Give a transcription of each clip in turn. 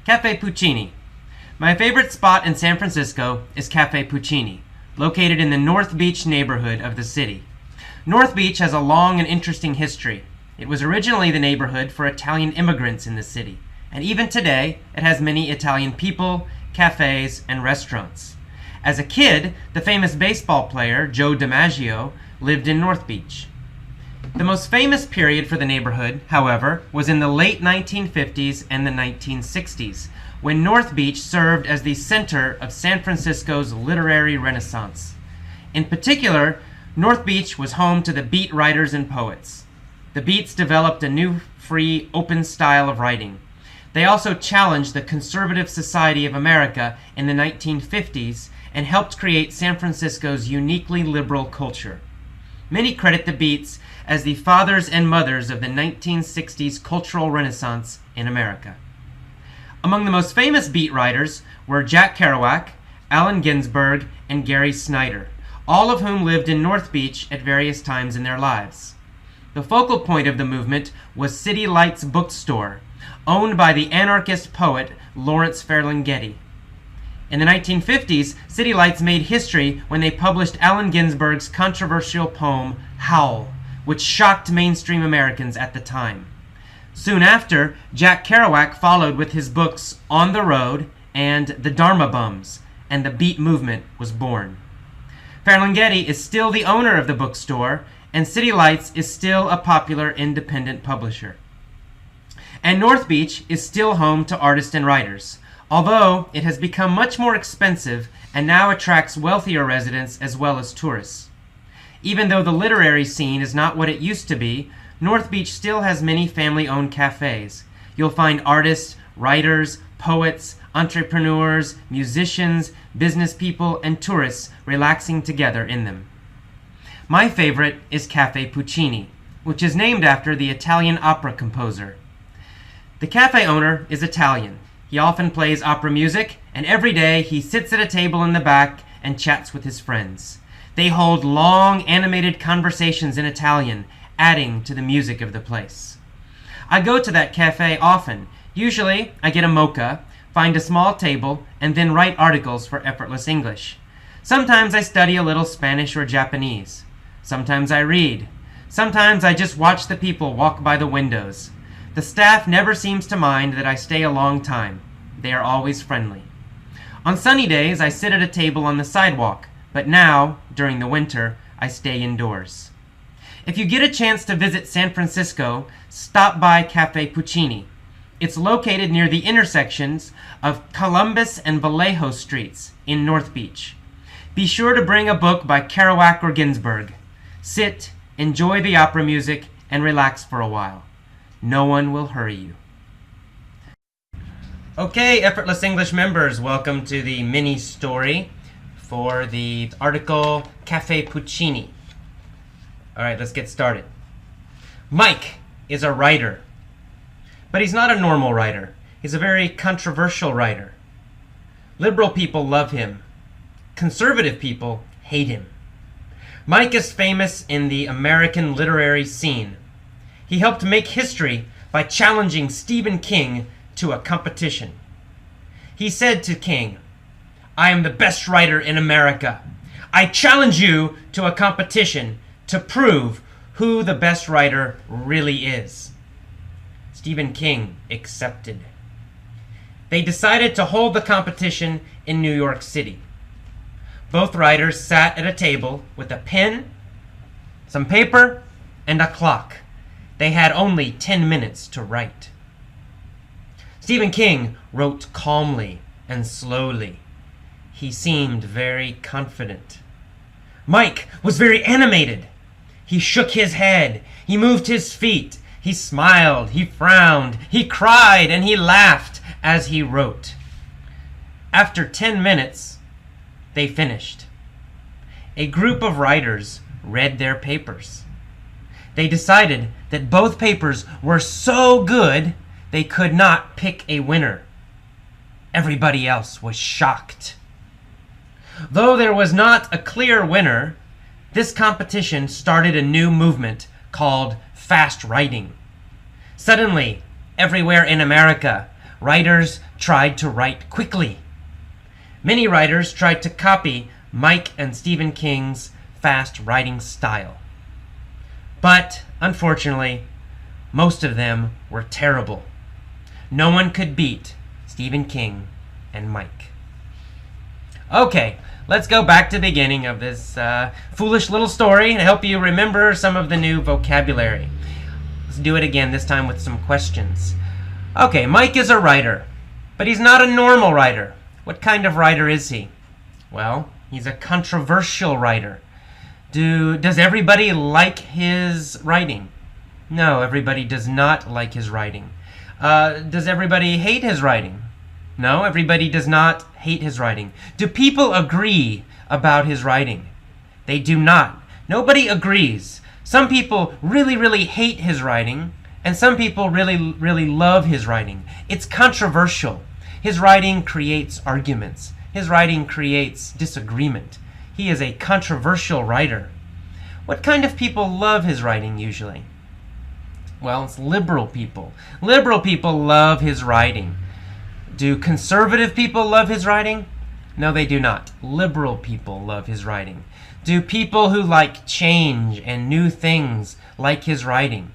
Cafe Puccini. My favorite spot in San Francisco is Cafe Puccini, located in the North Beach neighborhood of the city. North Beach has a long and interesting history. It was originally the neighborhood for Italian immigrants in the city, and even today it has many Italian people, cafes, and restaurants. As a kid, the famous baseball player Joe DiMaggio lived in North Beach. The most famous period for the neighborhood, however, was in the late 1950s and the 1960s, when North Beach served as the center of San Francisco's literary renaissance. In particular, North Beach was home to the Beat writers and poets. The Beats developed a new, free, open style of writing. They also challenged the conservative society of America in the 1950s and helped create San Francisco's uniquely liberal culture. Many credit the Beats as the fathers and mothers of the 1960s cultural renaissance in America. Among the most famous Beat writers were Jack Kerouac, Allen Ginsberg, and Gary Snyder, all of whom lived in North Beach at various times in their lives. The focal point of the movement was City Lights Bookstore, owned by the anarchist poet Lawrence Ferlinghetti. In the 1950s, City Lights made history when they published Allen Ginsberg's controversial poem, Howl, which shocked mainstream Americans at the time. Soon after, Jack Kerouac followed with his books On the Road and The Dharma Bums, and the Beat movement was born. Ferlinghetti is still the owner of the bookstore, and City Lights is still a popular independent publisher. And North Beach is still home to artists and writers, although it has become much more expensive and now attracts wealthier residents as well as tourists. Even though the literary scene is not what it used to be, North Beach still has many family-owned cafes. You'll find artists, writers, poets, entrepreneurs, musicians, business people, and tourists relaxing together in them. My favorite is Cafe Puccini, which is named after the Italian opera composer. The cafe owner is Italian. He often plays opera music, and every day he sits at a table in the back and chats with his friends. They hold long, animated conversations in Italian, adding to the music of the place. I go to that cafe often. Usually, I get a mocha, find a small table, and then write articles for Effortless English. Sometimes I study a little Spanish or Japanese. Sometimes I read. Sometimes I just watch the people walk by the windows. The staff never seems to mind that I stay a long time. They are always friendly. On sunny days, I sit at a table on the sidewalk, but now, during the winter, I stay indoors. If you get a chance to visit San Francisco, stop by Cafe Puccini. It's located near the intersections of Columbus and Vallejo Streets in North Beach. Be sure to bring a book by Kerouac or Ginsberg. Sit, enjoy the opera music, and relax for a while. No one will hurry you. Okay, Effortless English members, welcome to the mini story for the article Cafe Puccini. All right, let's get started. Mike is a writer, but he's not a normal writer. He's a very controversial writer. Liberal people love him. Conservative people hate him. Mike is famous in the American literary scene. He helped make history by challenging Stephen King to a competition. He said to King, "I am the best writer in America. I challenge you to a competition to prove who the best writer really is." Stephen King accepted. They decided to hold the competition in New York City. Both writers sat at a table with a pen, some paper, and a clock. They had only 10 minutes to write. Stephen King wrote calmly and slowly. He seemed very confident. Mike was very animated. He shook his head. He moved his feet. He smiled. He frowned. He cried and he laughed as he wrote. After 10 minutes, they finished. A group of writers read their papers. They decided that both papers were so good they could not pick a winner. Everybody else was shocked. Though there was not a clear winner, this competition started a new movement called fast writing. Suddenly, everywhere in America, Writers tried to write quickly. Many writers tried to copy Mike and Stephen King's fast writing style. But, unfortunately, most of them were terrible. No one could beat Stephen King and Mike. Okay, let's go back to the beginning of this foolish little story and help you remember some of the new vocabulary. Let's do it again, this time with some questions. Okay, Mike is a writer, but he's not a normal writer. What kind of writer is he? Well, he's a controversial writer. Does everybody like his writing? No, everybody does not like his writing. Does everybody hate his writing? No, everybody does not hate his writing. Do people agree about his writing? They do not. Nobody agrees. Some people really, really hate his writing, and some people really, really love his writing. It's controversial. His writing creates arguments. His writing creates disagreement. He is a controversial writer. What kind of people love his writing usually? Well, it's liberal people. Liberal people love his writing. Do conservative people love his writing? No, they do not. Liberal people love his writing. Do people who like change and new things like his writing?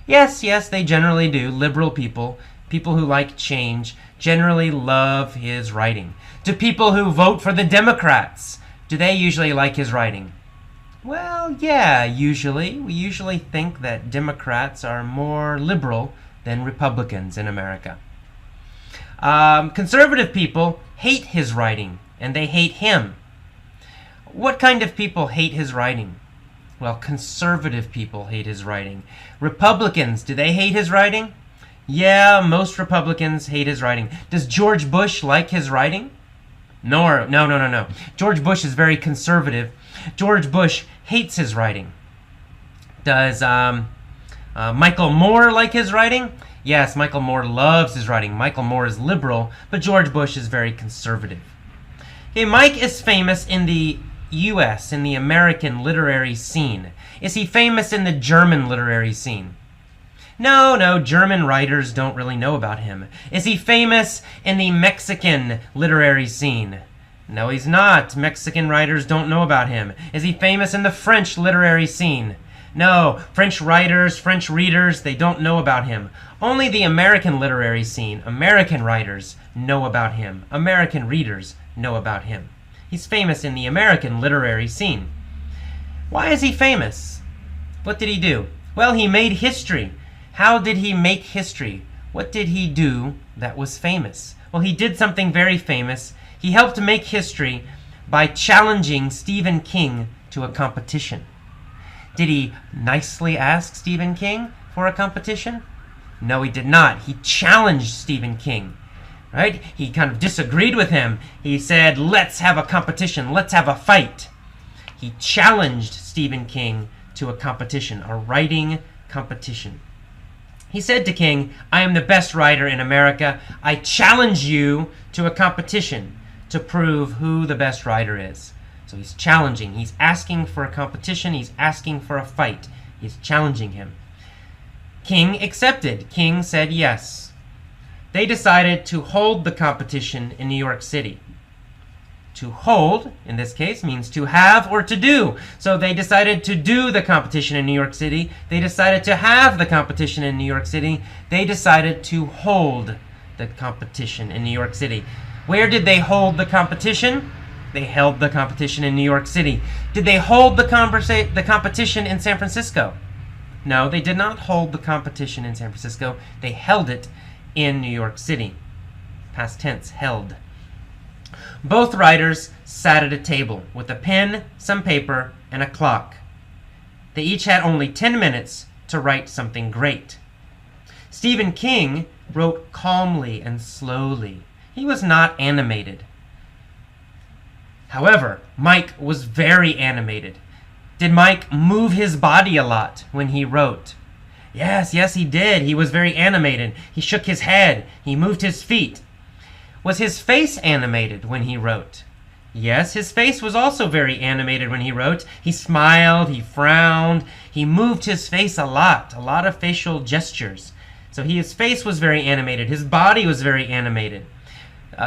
Yes, they generally do. Liberal people, people who like change, generally love his writing. Do people who vote for the Democrats, do they usually like his writing? Well, yeah, usually. We usually think that Democrats are more liberal than Republicans in America. Conservative people hate his writing, and they hate him. What kind of people hate his writing? Well, conservative people hate his writing. Republicans, do they hate his writing? Yeah, most Republicans hate his writing. Does George Bush like his writing? No. George Bush is very conservative. George Bush hates his writing. Does Michael Moore like his writing? Yes, Michael Moore loves his writing. Michael Moore is liberal, but George Bush is very conservative. Okay, Mike is famous in the U.S., in the American literary scene. Is he famous in the German literary scene? No, German writers don't really know about him. Is he famous in the Mexican literary scene? No, he's not. Mexican writers don't know about him. Is he famous in the French literary scene? No, French writers, French readers, they don't know about him. Only the American literary scene, American writers know about him. American readers know about him. He's famous in the American literary scene. Why is he famous? What did he do? Well, he made history. How did he make history? What did he do that was famous? Well, he did something very famous. He helped make history by challenging Stephen King to a competition. Did he nicely ask Stephen King for a competition? No, he did not. He challenged Stephen King, right? He kind of disagreed with him. He said, let's have a competition. Let's have a fight. He challenged Stephen King to a competition, a writing competition. He said to King, I am the best writer in America. I challenge you to a competition to prove who the best writer is. So he's challenging. He's asking for a competition. He's asking for a fight. He's challenging him. King accepted. King said yes. They decided to hold the competition in New York City. To hold, in this case, means to have or to do. So they decided to do the competition in New York City. They decided to have the competition in New York City. They decided to hold the competition in New York City. Where did they hold the competition? They held the competition in New York City. Did they hold the competition in San Francisco? No, they did not hold the competition in San Francisco. They held it in New York City. Past tense, held. Both writers sat at a table with a pen, some paper, and a clock. They each had only 10 minutes to write something great. Stephen King wrote calmly and slowly. He was not animated. However, Mike was very animated. Did Mike move his body a lot when he wrote? Yes, he did. He was very animated. He shook his head. He moved his feet. Was his face animated when he wrote? Yes, his face was also very animated when he wrote. He smiled, he frowned, he moved his face a lot of facial gestures. So his face was very animated. His body was very animated.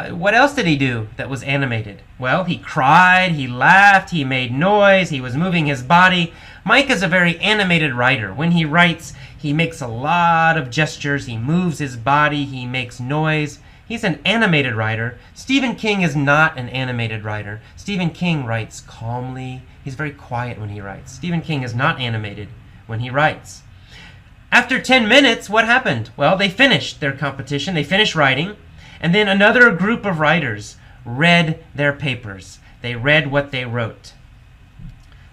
What else did he do that was animated? Well, he cried, he laughed, he made noise, he was moving his body. Mike is a very animated writer. When he writes, he makes a lot of gestures, he moves his body, he makes noise. He's an animated writer. Stephen King is not an animated writer. Stephen King writes calmly. He's very quiet when he writes. Stephen King is not animated when he writes. After 10 minutes, what happened? Well, they finished their competition. They finished writing. And then another group of writers read their papers. They read what they wrote.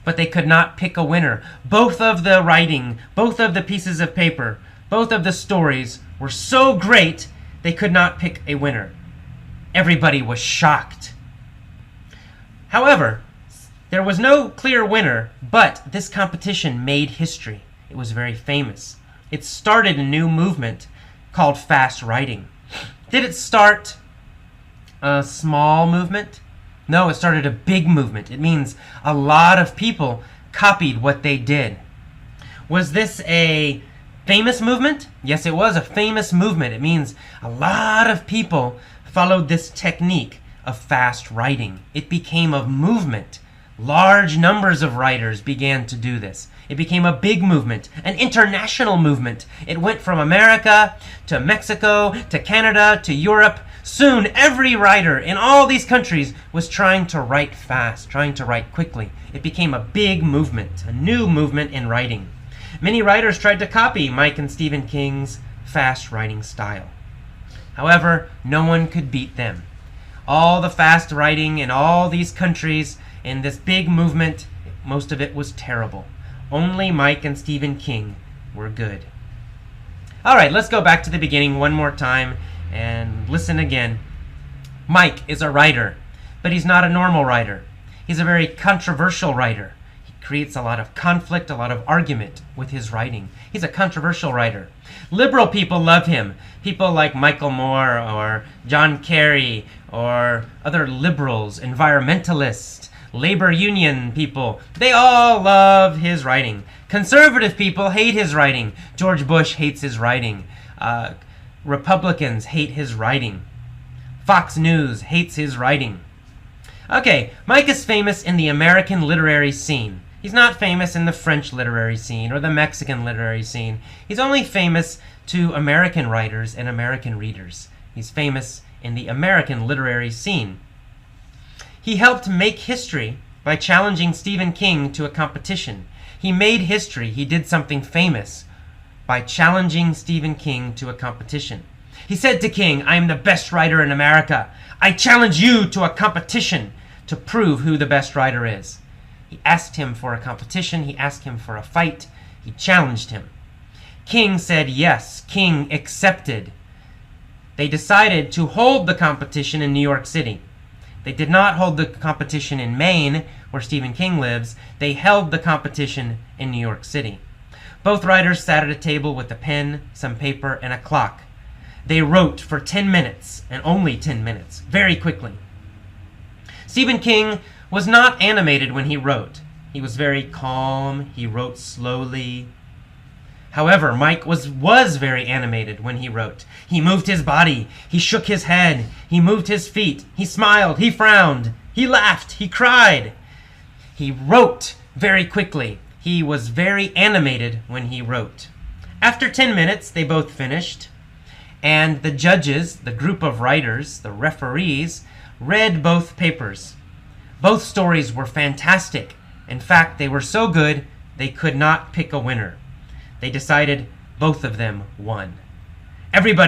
But they could not pick a winner. Both of the writing, both of the pieces of paper, both of the stories were so great, they could not pick a winner. Everybody was shocked. However, there was no clear winner, but this competition made history. It was very famous. It started a new movement called fast writing. Did it start a small movement? No, it started a big movement. It means a lot of people copied what they did. Was this a famous movement? Yes, it was a famous movement. It means a lot of people followed this technique of fast writing. It became a movement. Large numbers of writers began to do this. It became a big movement, an international movement. It went from America to Mexico to Canada to Europe. Soon, every writer in all these countries was trying to write fast, trying to write quickly. It became a big movement, a new movement in writing. Many writers tried to copy Mike and Stephen King's fast writing style. However, no one could beat them. All the fast writing in all these countries in this big movement, most of it was terrible. Only Mike and Stephen King were good. All right, let's go back to the beginning one more time and listen again. Mike is a writer, but he's not a normal writer. He's a very controversial writer. He creates a lot of conflict, a lot of argument with his writing. He's a controversial writer. Liberal people love him. People like Michael Moore or John Kerry or other liberals, environmentalists, labor union people, they all love his writing. Conservative people hate his writing. George Bush hates his writing. Republicans hate his writing. Fox News hates his writing. Okay, Mike is famous in the American literary scene. He's not famous in the French literary scene or the Mexican literary scene. He's only famous to American writers and American readers. He's famous in the American literary scene. He helped make history by challenging Stephen King to a competition. He made history. He did something famous by challenging Stephen King to a competition. He said to King, "I am the best writer in America. I challenge you to a competition to prove who the best writer is." He asked him for a competition. He asked him for a fight. He challenged him. King said yes. King accepted. They decided to hold the competition in New York City. They did not hold the competition in Maine, where Stephen King lives. They held the competition in New York City. Both writers sat at a table with a pen, some paper, and a clock. They wrote for 10 minutes, and only 10 minutes, very quickly. Stephen King was not animated when he wrote. He was very calm. He wrote slowly. However, Mike was very animated when he wrote. He moved his body. He shook his head. He moved his feet. He smiled. He frowned. He laughed. He cried. He wrote very quickly. He was very animated when he wrote. After 10 minutes, they both finished, and the judges, the group of writers, the referees, read both papers. Both stories were fantastic. In fact, they were so good, they could not pick a winner. They decided both of them won. Everybody